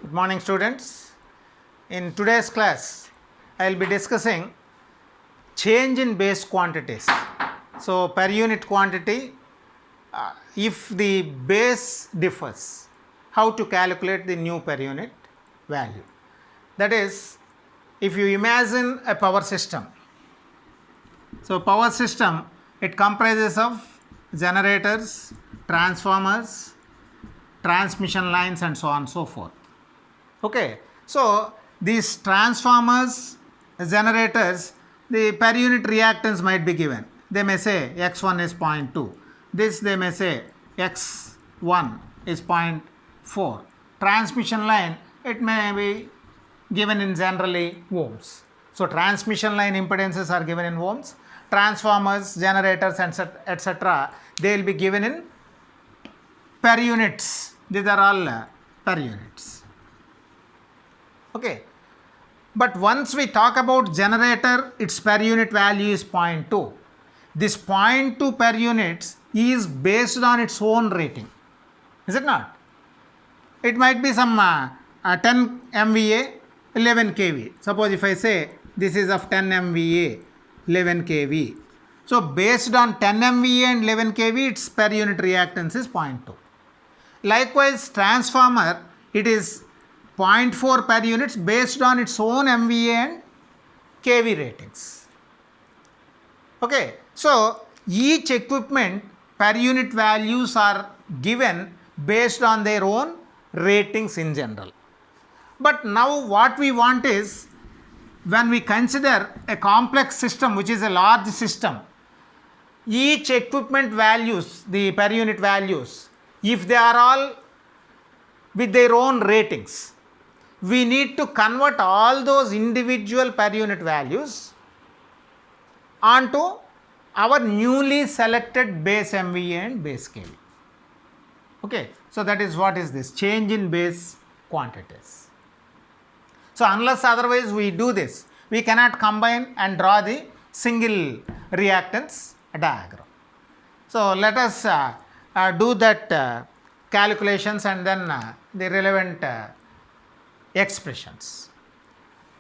Good morning, students. In today's class, I will be discussing change in base quantities. So, per unit quantity, if the base differs, how to calculate the new per unit value. That is, if you imagine a power system. So, power system, it comprises of generators, transformers, transmission lines and so on and so forth. Okay, so these transformers, generators, the per unit reactance might be given. They may say x1 is 0.2. This they may say x1 is 0.4. Transmission line, it may be given in generally ohms. So transmission line impedances are given in ohms. Transformers, generators, and etc. They will be given in per units. These are all per units. Okay, but once we talk about generator, its per unit value is 0.2. This 0.2 per units is based on its own rating, is it not? It might be some 10 MVA, 11 kV. Suppose if I say this is of 10 MVA, 11 kV. So based on 10 MVA and 11 kV, its per unit reactance is 0.2. Likewise, transformer, it is 0.4 per units based on its own MVA and kV ratings. Okay, so each equipment per unit values are given based on their own ratings in general. But now what we want is, when we consider a complex system which is a large system, each equipment values, the per unit values, if they are all with their own ratings, we need to convert all those individual per unit values onto our newly selected base MVA and base kV. Okay, so that is what is this change in base quantities. So unless otherwise we do this, we cannot combine and draw the single reactance diagram. So let us do that calculations and then the relevant expressions.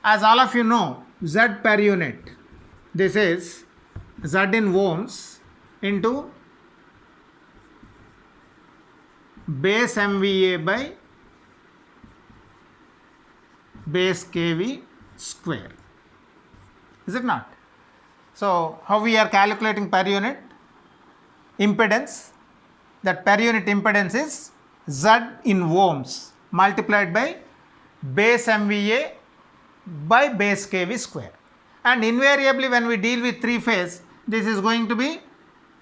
As all of you know, Z per unit, this is Z in ohms into base MVA by base kV square, is it not? So how we are calculating per unit impedance? That per unit impedance is Z in ohms multiplied by base MVA by base kV square, and invariably when we deal with three phase, this is going to be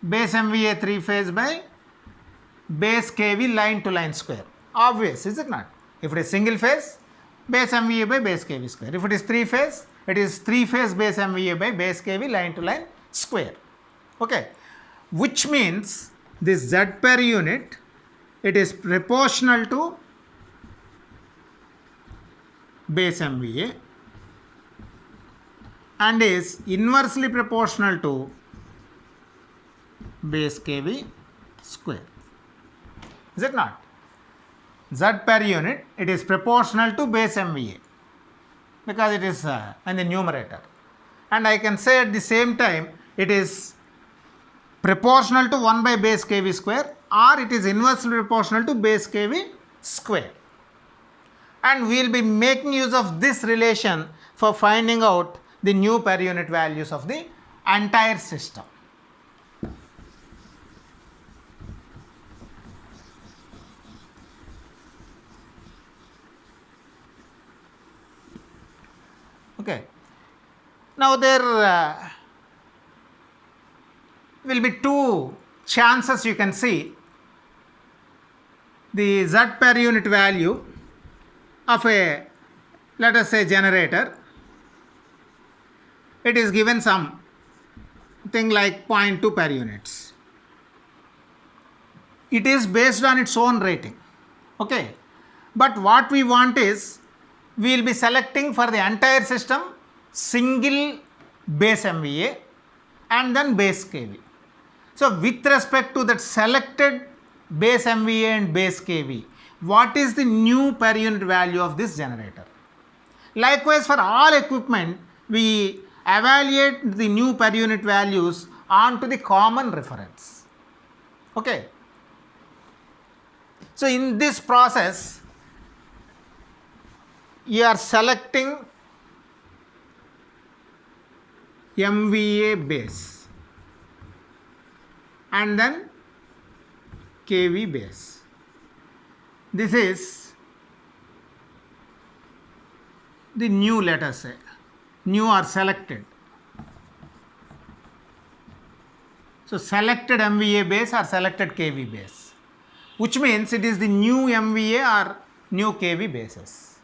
base MVA three phase by base kV line to line square. Obvious, is it not? If it is single phase, base MVA by base kV square. If it is three phase, it is three phase base MVA by base kV line to line square. Okay, which means this Z per unit, it is proportional to base MVA and is inversely proportional to base kV square, is it not? Z per unit, it is proportional to base MVA because it is in the numerator, and I can say at the same time it is proportional to 1 by base kV square, or it is inversely proportional to base kV square. And we will be making use of this relation for finding out the new per unit values of the entire system. Okay. Now there will be two chances you can see. The Z per unit value of a, let us say, generator, it is given some thing like 0.2 per units. It is based on its own rating. Okay, but what we want is, we will be selecting for the entire system single base MVA and then base kV. So with respect to that selected base MVA and base kV, what is the new per unit value of this generator. Likewise, for all equipment, we evaluate the new per unit values onto the common reference. Okay. So, in this process, you are selecting MVA base and then kV base. This is the new, let us say, new or selected. So, selected MVA base or selected kV base, which means it is the new MVA or new kV bases.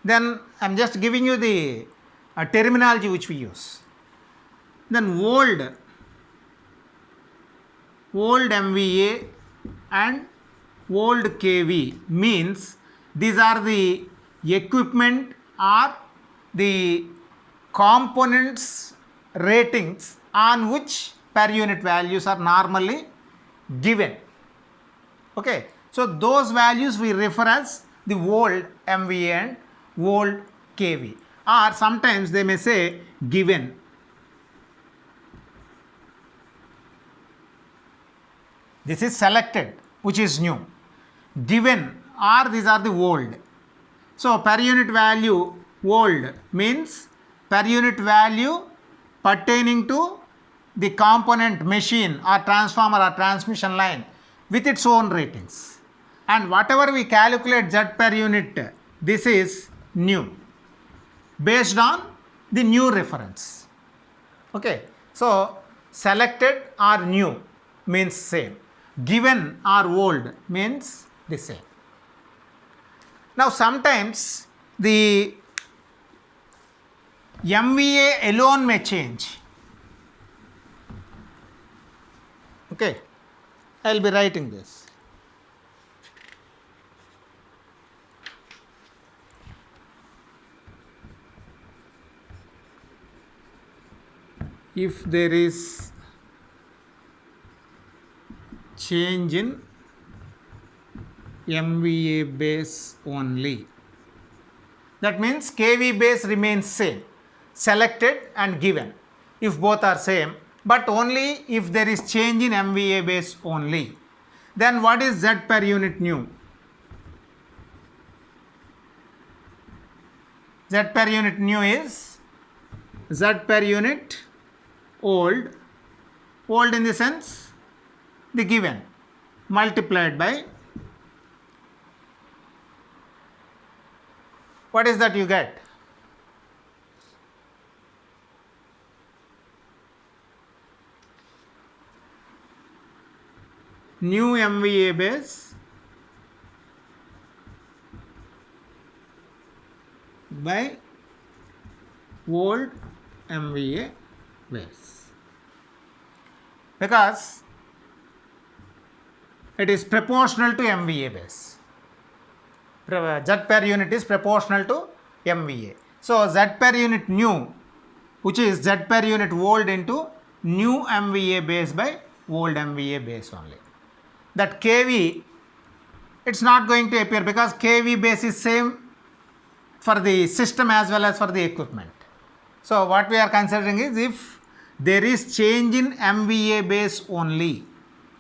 Then I am just giving you the terminology which we use. Then old MVA and old kV means these are the equipment or the components ratings on which per unit values are normally given. Okay. So, those values we refer as the old MVA and old kV, or sometimes they may say given. This is selected, which is new. Given, or these are the old. So, per unit value old means per unit value pertaining to the component machine or transformer or transmission line with its own ratings. And whatever we calculate Z per unit, this is new based on the new reference. Okay. So, selected or new means same. Given or old means the same. Now, sometimes the MVA alone may change. Okay, I will be writing this. If there is change in MVA base only, that means kV base remains same, selected and given if both are same, but only if there is change in MVA base only. Then what is Z per unit new? Z per unit new is Z per unit old in the sense the given multiplied by, what is that you get? New MVA base by old MVA base, because it is proportional to MVA base. Z per unit is proportional to MVA. So, Z per unit new, which is Z per unit old into new MVA base by old MVA base only. That kV, it is not going to appear because kV base is same for the system as well as for the equipment. So, what we are considering is if there is change in MVA base only,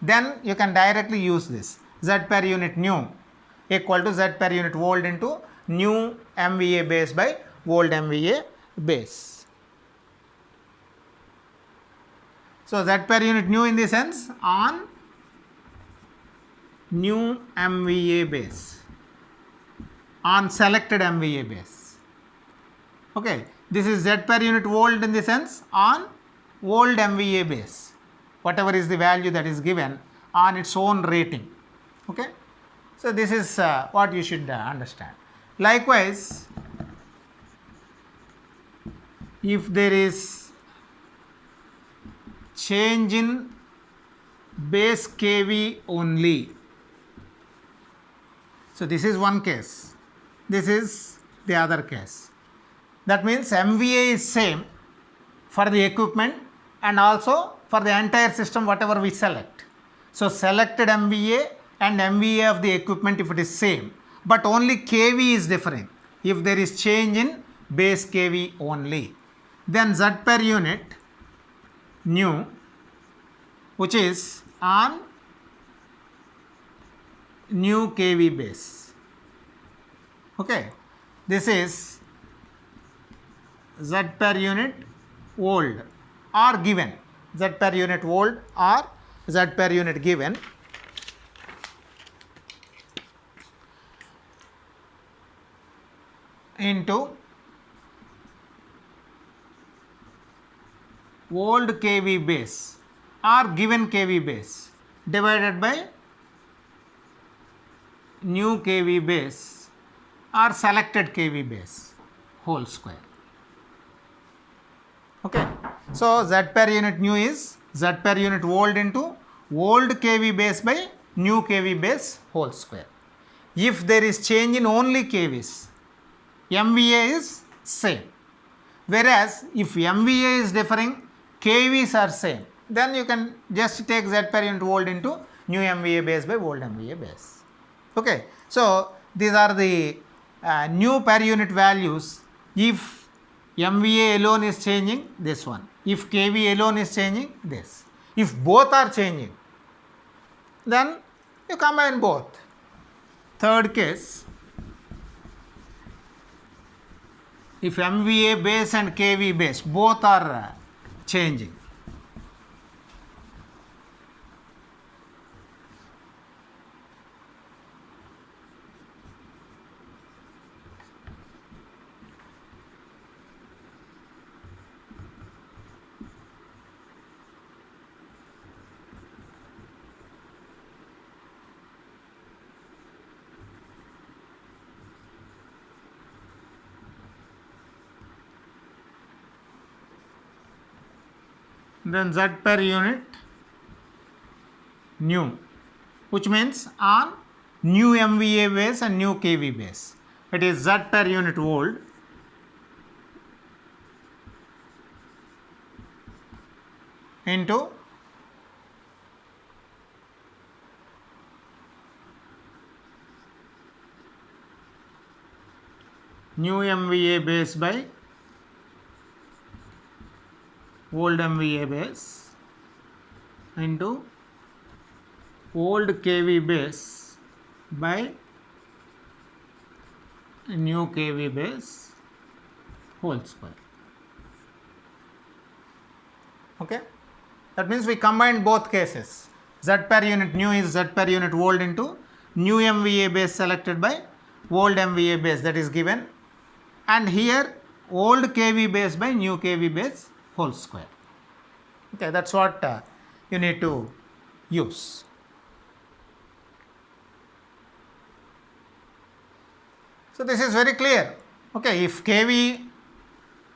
then you can directly use this Z per unit new equal to Z per unit old into new MVA base by old MVA base. So, Z per unit new in the sense on new MVA base, on selected MVA base. Okay. This is Z per unit old in the sense on old MVA base, whatever is the value that is given on its own rating. Okay. So, this is what you should understand. Likewise, if there is change in base kV only, so this is one case, this is the other case. That means MVA is same for the equipment and also for the entire system whatever we select. So, selected MVA and MVA of the equipment if it is same, but only kV is differing. If there is change in base kV only, then Z per unit nu, which is on new kV base. Okay, this is Z per unit old or given, Z per unit old or Z per unit given, into old kV base or given kV base divided by new kV base or selected kV base whole square. Okay. So, Z per unit new is Z per unit old into old kV base by new kV base whole square. If there is change in only kVs, MVA is same. Whereas, if MVA is differing, kVs are same, then you can just take Z per unit old into new MVA base by old MVA base. Okay. So, these are the new per unit values. If MVA alone is changing, this one. If kV alone is changing, this. If both are changing, then you combine both. Third case, if MVA base and kV base both are changing, then Z per unit new, which means on new MVA base and new kV base. It is Z per unit old into new MVA base by old MVA base into old kV base by new kV base whole square. Okay, that means we combined both cases. Z per unit new is Z per unit old into new MVA base selected by old MVA base, that is given, and here old kV base by new kV base whole square. Okay, that's what you need to use. So this is very clear. Okay, if kV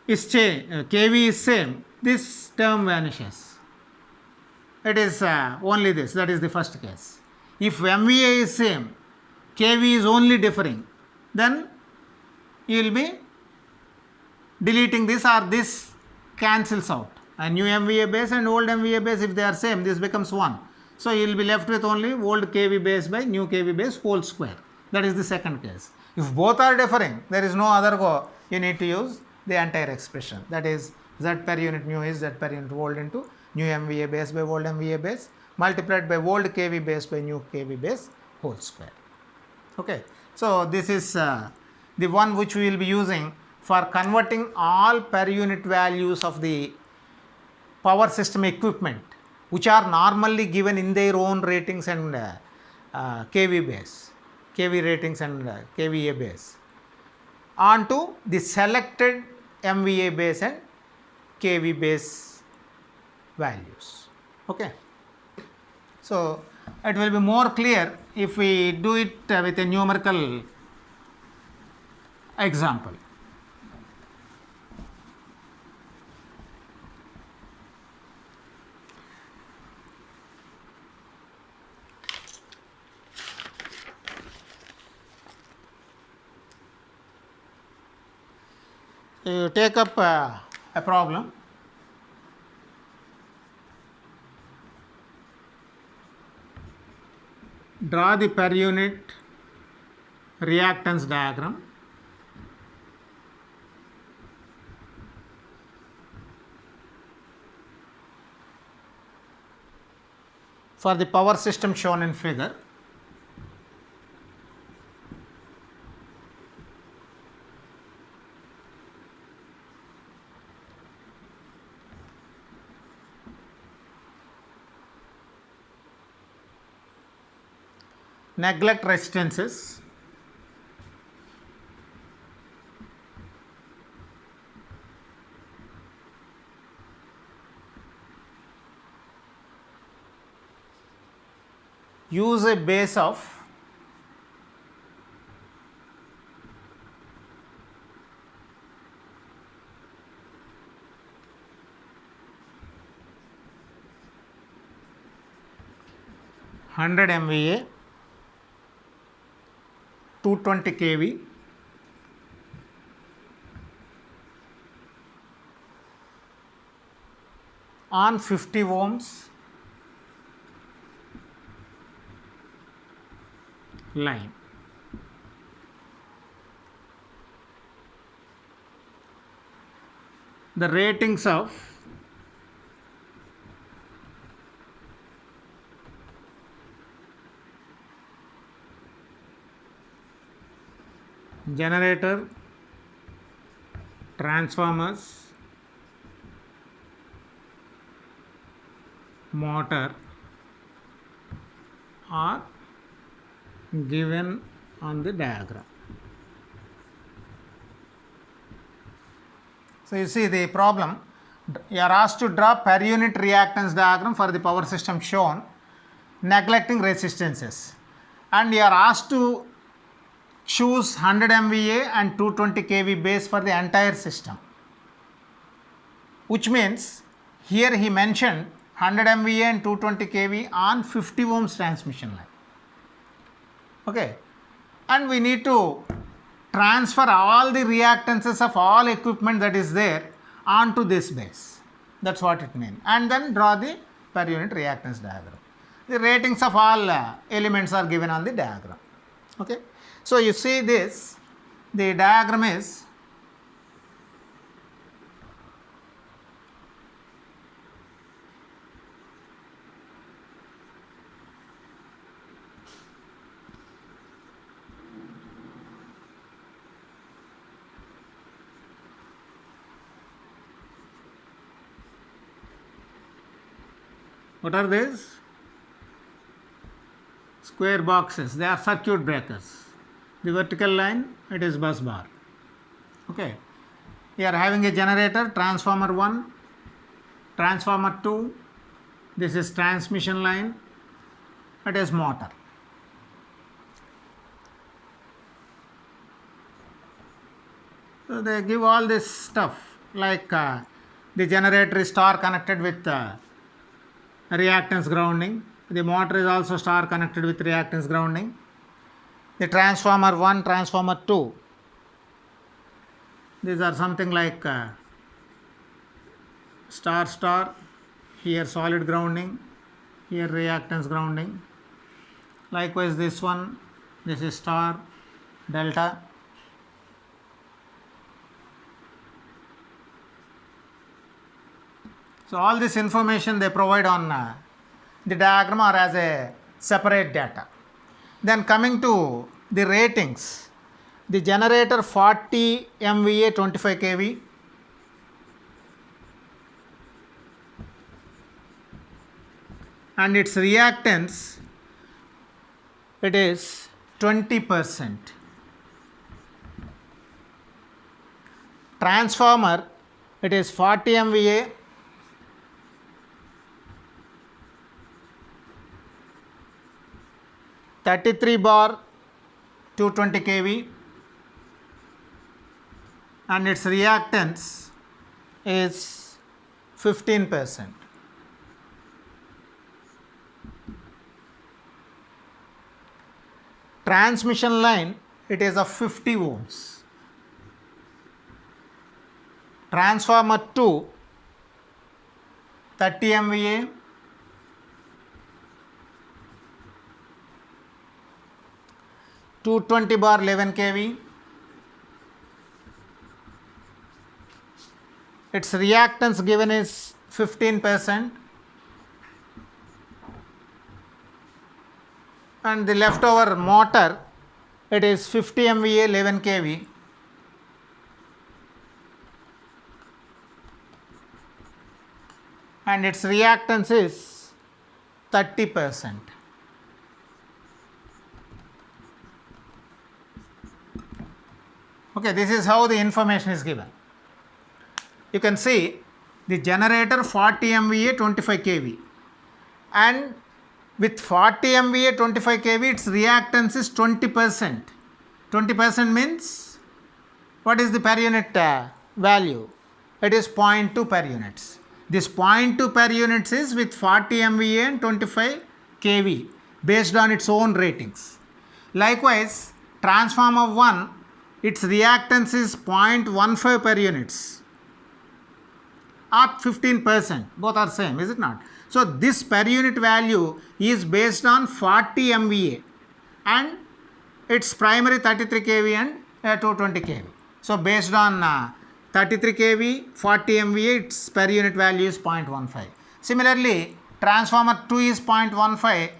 is kV is same, this term vanishes. It is only this, that is the first case. If MVA is same, kV is only differing, then you will be deleting this, or this cancels out. A new MVA base and old MVA base, if they are same, this becomes 1. So you will be left with only old kV base by new kV base whole square. That is the second case. If both are differing, there is no other go. You need to use the entire expression. That is Z per unit new is Z per unit old into new MVA base by old MVA base multiplied by old kV base by new kV base whole square. Okay. So this is the one which we will be using for converting all per unit values of the power system equipment, which are normally given in their own ratings and kV base, kV ratings and kVA base, onto the selected MVA base and kV base values. Okay. So it will be more clear if we do it with a numerical example. You take up a problem. Draw the per unit reactance diagram. For the power system shown in figure. Neglect resistances. Use a base of 100 MVA, 220 kV, on 50 ohms line. The ratings of generator, transformers, motor are given on the diagram. So you see the problem, you are asked to draw per unit reactance diagram for the power system shown, neglecting resistances, and you are asked to choose 100 MVA and 220 kV base for the entire system, which means here he mentioned 100 MVA and 220 kV on 50 ohms transmission line. Okay, and we need to transfer all the reactances of all equipment that is there onto this base. That's what it means. And then draw the per unit reactance diagram. The ratings of all elements are given on the diagram. Okay, so you see this, the diagram is what are these? Square boxes, they are circuit breakers. The vertical line, it is bus bar. Okay, we are having a generator, transformer 1, transformer 2, this is transmission line, it is motor. So they give all this stuff like the generator is star connected with reactance grounding, the motor is also star connected with reactance grounding, the transformer 1, transformer 2, these are something like star star, here solid grounding, here reactance grounding. Likewise this one, this is star, delta. So all this information they provide on the diagram or as a separate data. Then coming to the ratings, the generator 40 MVA 25 kV, and its reactance, it is 20%. Transformer, it is 40 MVA, (33 bar 220 kV), and its reactance is 15%. Transmission line, it is of 50 ohms. Transformer 2, 30 MVA, 220 bar 11 kV. Its reactance given is 15%, and the leftover motor, it is 50 MVA 11 kV, and its reactance is 30%. Okay, this is how the information is given. You can see the generator 40 MVA 25 kV, and with 40 MVA 25 kV its reactance is 20%. 20% means what is the per unit value? It is 0.2 per units. This 0.2 per units is with 40 MVA and 25 kV based on its own ratings. Likewise, transformer 1, its reactance is 0.15 per units or 15%, both are same, is it not? So this per unit value is based on 40 MVA and its primary 33 kV and 220 kV. So based on 33 kV, 40 MVA, its per unit value is 0.15. Similarly, transformer 2 is 0.15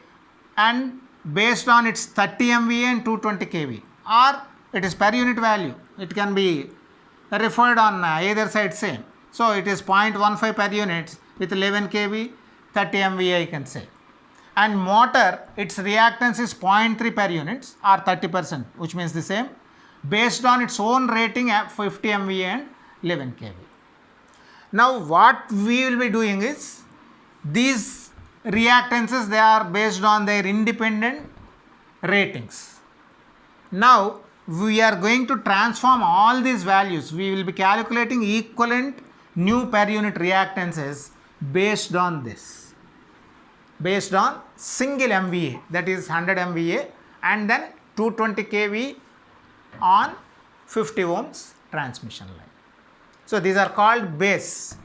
and based on its 30 MVA and 220 kV, or it is per unit value. It can be referred on either side same. So it is 0.15 per units with 11 kV, 30 MVA you can say. And motor, its reactance is 0.3 per units or 30%, which means the same, based on its own rating at 50 MVA and 11 kV. Now what we will be doing is, these reactances, they are based on their independent ratings. Now we are going to transform all these values. We will be calculating equivalent new per unit reactances based on this, based on single MVA, that is 100 MVA, and then 220 kV on 50 ohms transmission line. So these are called base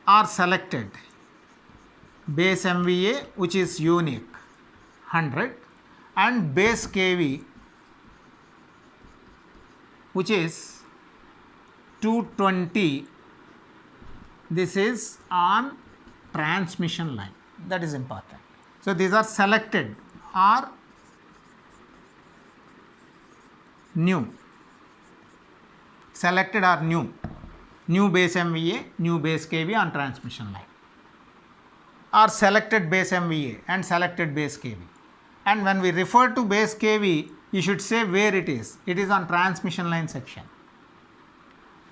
or selected. Base MVA, which is unique 100, and base kV, which is 220. This is on transmission line. That is important. So these are selected or new. Selected or new. New base MVA, new base kV on transmission line, or selected base MVA and selected base kV. And when we refer to base kV, you should say where it is. It is on transmission line section.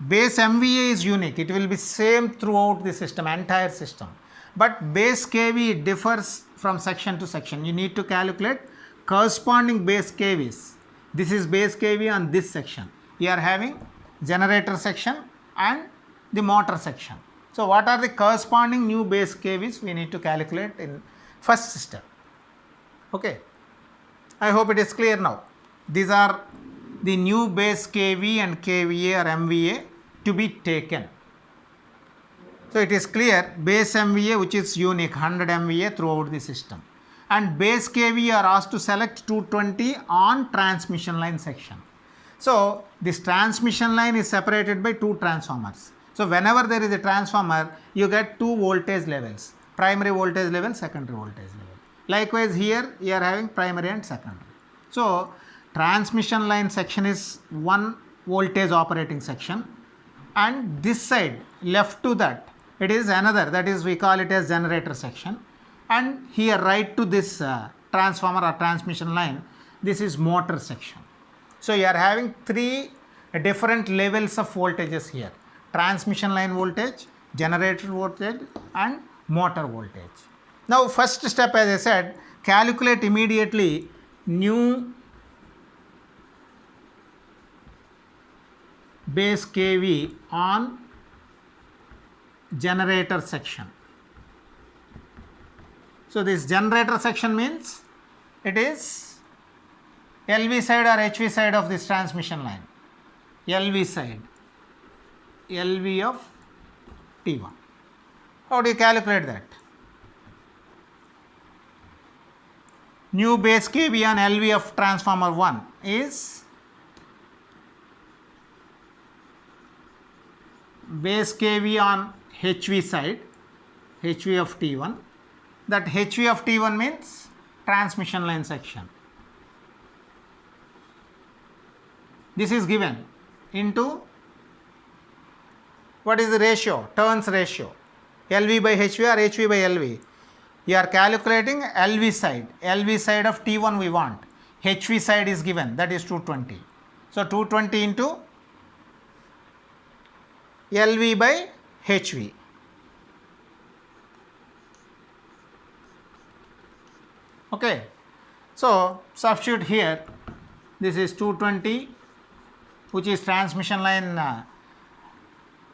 Base MVA is unique. It will be same throughout the system, entire system. But base kV differs from section to section. You need to calculate corresponding base kVs. This is base kV on this section. You are having generator section and the motor section. So what are the corresponding new base kVs we need to calculate in first step. Okay. I hope it is clear now. These are the new base kV and kVA or MVA to be taken. So it is clear, base MVA, which is unique 100 MVA throughout the system, and base kV are asked to select 220 on transmission line section. So this transmission line is separated by two transformers. So whenever there is a transformer, you get two voltage levels, primary voltage level, secondary voltage level. Likewise here you are having primary and secondary. So transmission line section is one voltage operating section, and this side left to that, it is another, that is we call it as generator section, and here right to this transformer or transmission line, this is motor section. So you are having three different levels of voltages here: transmission line voltage, generator voltage and motor voltage. Now first step, as I said, calculate immediately new base kV on generator section. So this generator section means it is LV side or HV side of this transmission line. LV side, LV of T1. How do you calculate that? new base kV on LV of transformer 1 is base kV on HV side, HV of T1. That HV of T1 means transmission line section. This is given into, what is the ratio? Turns ratio, LV by HV or HV by LV. You are calculating LV side of T1 we want. HV side is given, that is 220. So 220 into LV by HV. Okay. So substitute here, this is 220, which is transmission line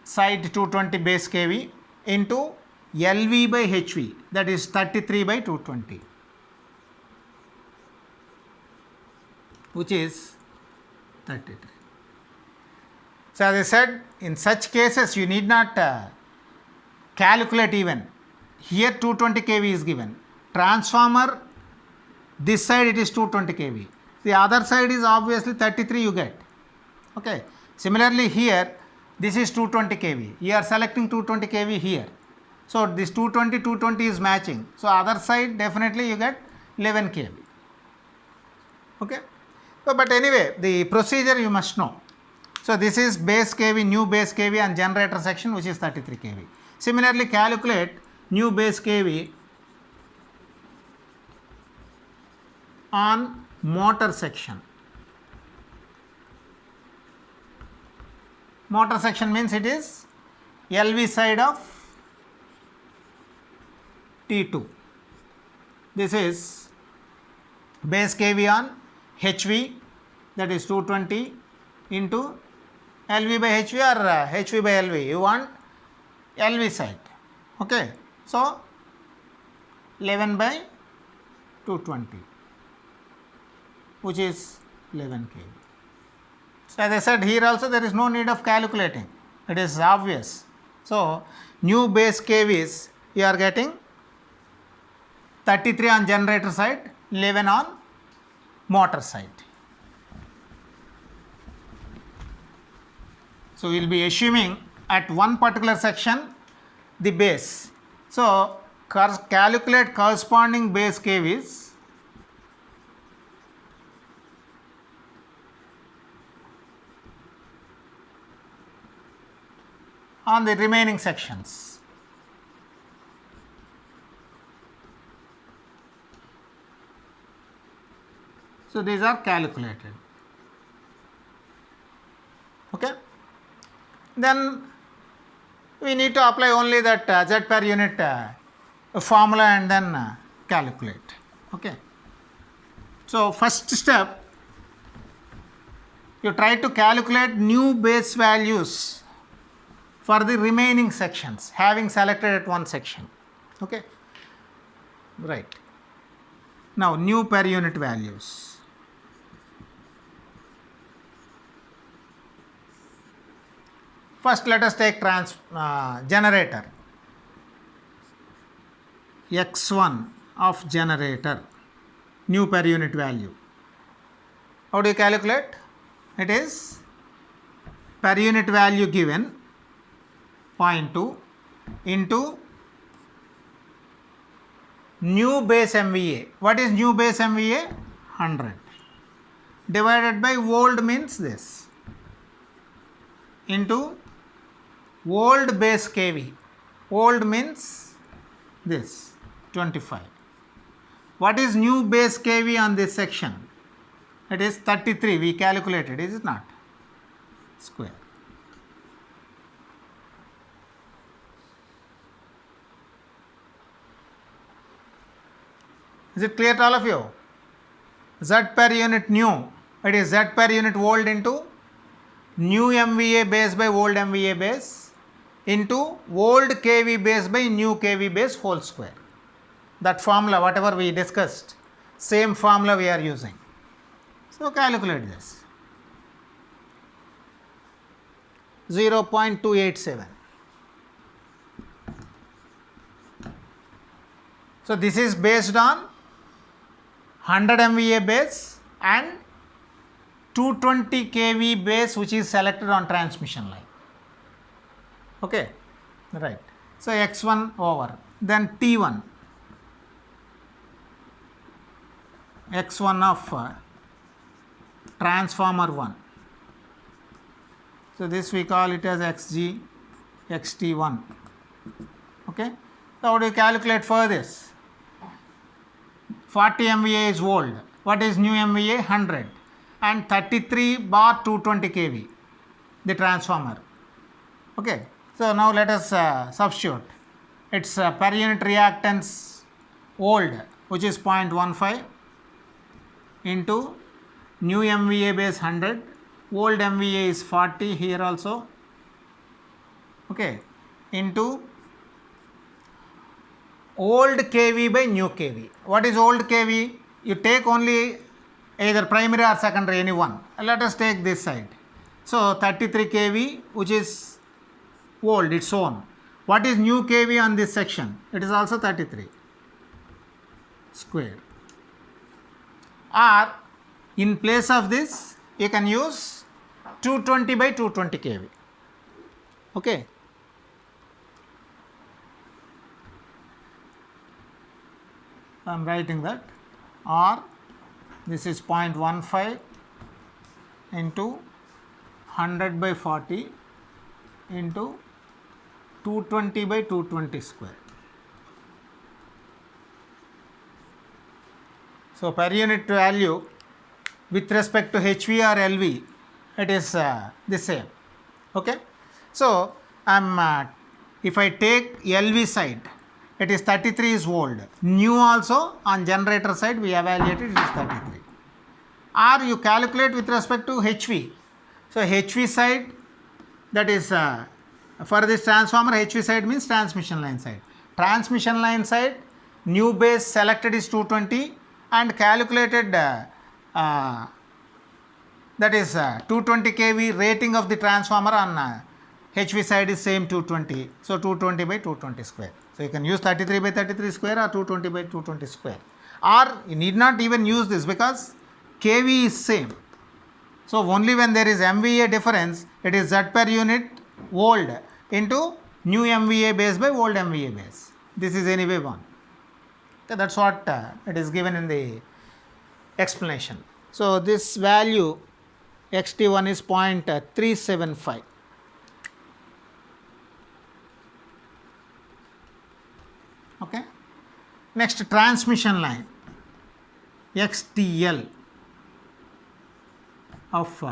side 220 base kV into LV by HV, that is 33 by 220, which is 33. So as I said, in such cases you need not calculate even. Here 220 kV is given. Transformer, this side it is 220 kV. The other side is obviously 33 you get. Okay. Similarly here, this is 220 kV. You are selecting 220 kV here. So this 220 is matching. So other side definitely you get 11 kV. Okay. So but anyway, the procedure you must know. So this is base kV, new base kV and generator section, which is 33 kV. Similarly, calculate new base kV on motor section. Motor section means it is LV side of T2. This is base kV on HV, that is 220 into LV by HV or HV by LV. You want LV side. Okay. So 11 by 220, which is 11 kV. So as I said, here also there is no need of calculating. It is obvious. So new base kVs you are getting 33 on generator side, 11 on motor side. So we will be assuming at one particular section the base. So calculate corresponding base kVs on the remaining sections. So these are calculated. Okay. Then we need to apply only that Z per unit formula and then calculate. Okay. So first step, you try to calculate new base values for the remaining sections, having selected at one section. Okay. Right. Now new per unit values. First let us take generator. X1 of generator, new per unit value. How do you calculate? It is per unit value given 0.2 into new base MVA. What is new base MVA? 100 divided by old means this into old base kV. Old means this 25. What is new base kV on this section? It is 33. We calculated, is it not? Square. Is it clear to all of you? Z per unit new, it is Z per unit old into new MVA base by old MVA base into old kV base by new kV base whole square. That formula, whatever we discussed, same formula we are using. So calculate this. 0.287. So this is based on 100 MVA base and 220 kV base which is selected on transmission line. Okay, right. So X1 over, then T1, X1 of transformer 1. So this we call it as Xg, Xt1. Okay. So how do you calculate for this? 40 MVA is old. What is new MVA? 100. And 33 bar 220 kV, the transformer. Okay. So now let us substitute. Its per unit reactance old, which is 0.15 into new MVA base 100, old MVA is 40 here also, okay, into old kV by new kV. What is old kV? You take only either primary or secondary, any one. Let us take this side. So 33 kV, which is old, its own. What is new kV on this section? It is also 33 square. Or in place of this, you can use 220 by 220 kV. Okay. I am writing that, or this is 0.15 into 100 by 40 into 220 by 220 square. So per unit value with respect to HV or LV, it is the same. Okay. So if I take LV side, it is 33 is old. New also on generator side we evaluated, it is 33. Or you calculate with respect to HV. So HV side, that is for this transformer, HV side means transmission line side. Transmission line side, new base selected is 220 and calculated that is 220 kV rating of the transformer on HV side is same 220. So 220 by 220 square. So you can use 33 by 33 square or 220 by 220 square. Or you need not even use this because kV is same. So only when there is MVA difference, it is Z per unit old into new MVA base by old MVA base. This is anyway one. Okay, that's what it is given in the explanation. So this value Xt1 is 0.375. Okay. Next, transmission line XTL of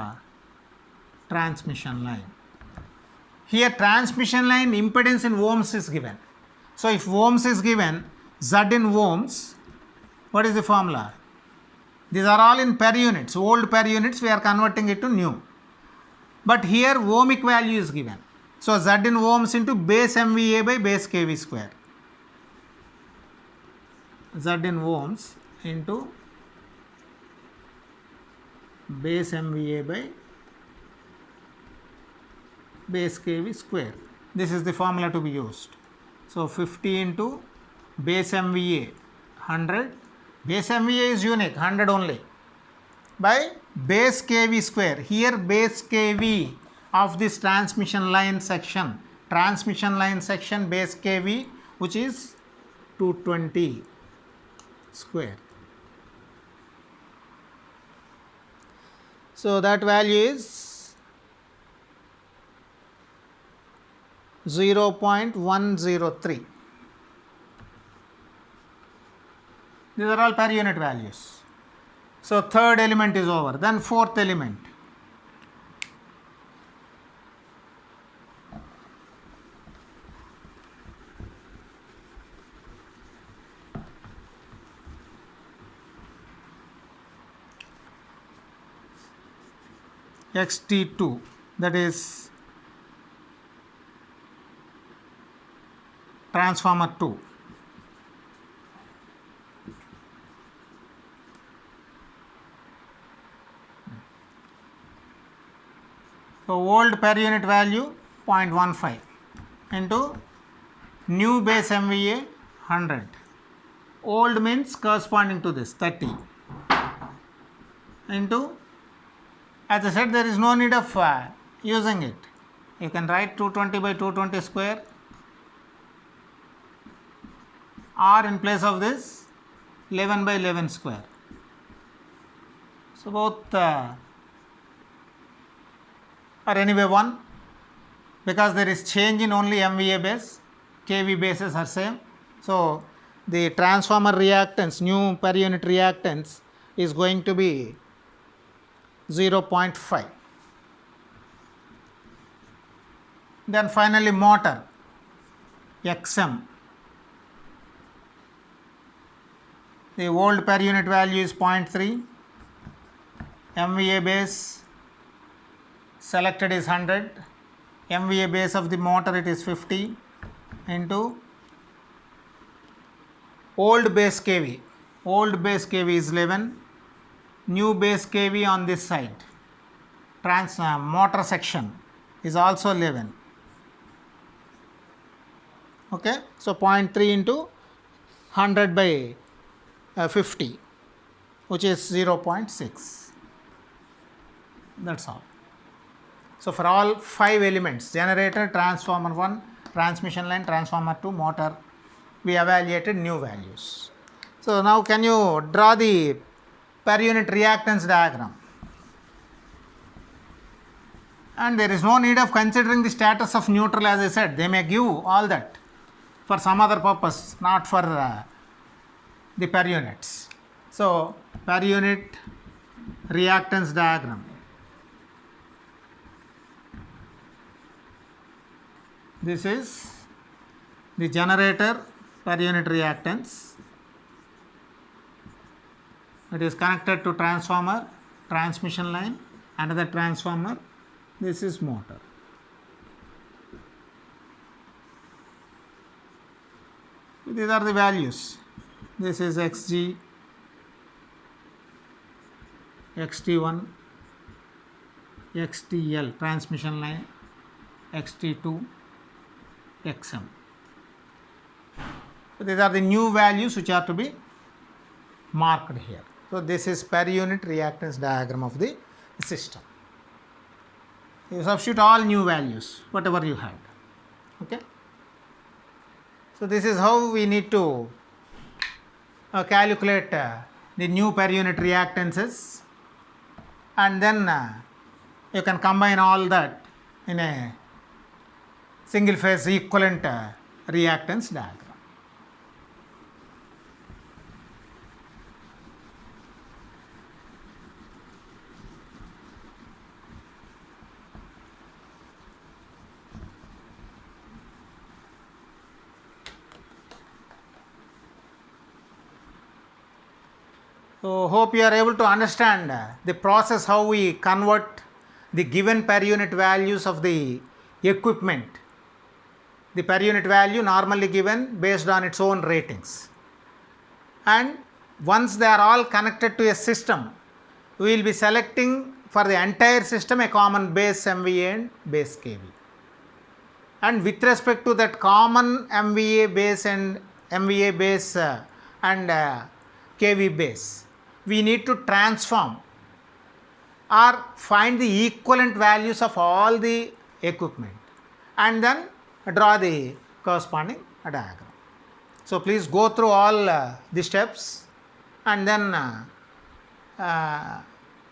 transmission line. Here transmission line impedance in ohms is given. So if ohms is given, Z in ohms, what is the formula? These are all in per units. Old per units we are converting it to new. But here ohmic value is given. So Z in ohms into base MVA by base kV square. Z in ohms into base MVA by base kV square. This is the formula to be used. So 50 into base MVA 100, base MVA is unique 100 only, by base kV square. Here base kV of this transmission line section base kV, which is 220 square. So that value is 0.103. These are all per unit values. So third element is over. Then fourth element. XT2, that is transformer 2. So old per unit value 0.15 into new base MVA 100. Old means corresponding to this 30 into, as I said, there is no need of using it. You can write 220 by 220 square, or in place of this 11 by 11 square. So both are anyway 1, because there is change in only MVA base, KV bases are same. So the transformer reactance, new per unit reactance, is going to be 0.5. Then finally motor XM, the old per unit value is 0.3, MVA base selected is 100, MVA base of the motor it is 50 into old base KV. Old base KV is 11, new base KV on this side, motor section is also 11. Okay, so 0.3 into 100 by 50, which is 0.6. That's all. So for all 5 elements, generator, transformer 1, transmission line, transformer 2, motor, we evaluated new values. So now can you draw the per unit reactance diagram? And there is no need of considering the status of neutral, as I said. They may give all that for some other purpose, not for the per units. So per unit reactance diagram. This is the generator per unit reactance. It is connected to transformer, transmission line, another transformer. This is motor. These are the values. This is XG, XT1, XTL, transmission line, XT2, XM. So these are the new values which are to be marked here. So this is per unit reactance diagram of the system. You substitute all new values, whatever you had. Okay. So this is how we need to calculate the new per unit reactances, and then you can combine all that in a single phase equivalent reactance diagram. So hope you are able to understand the process how we convert the given per unit values of the equipment. The per unit value normally given based on its own ratings, and once they are all connected to a system, we will be selecting for the entire system a common base MVA and base KV, and with respect to that common MVA base and MVA base and KV base, we need to transform or find the equivalent values of all the equipment and then draw the corresponding diagram. So please go through all the steps, and then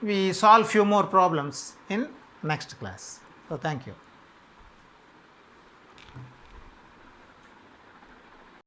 we solve few more problems in next class. So thank you.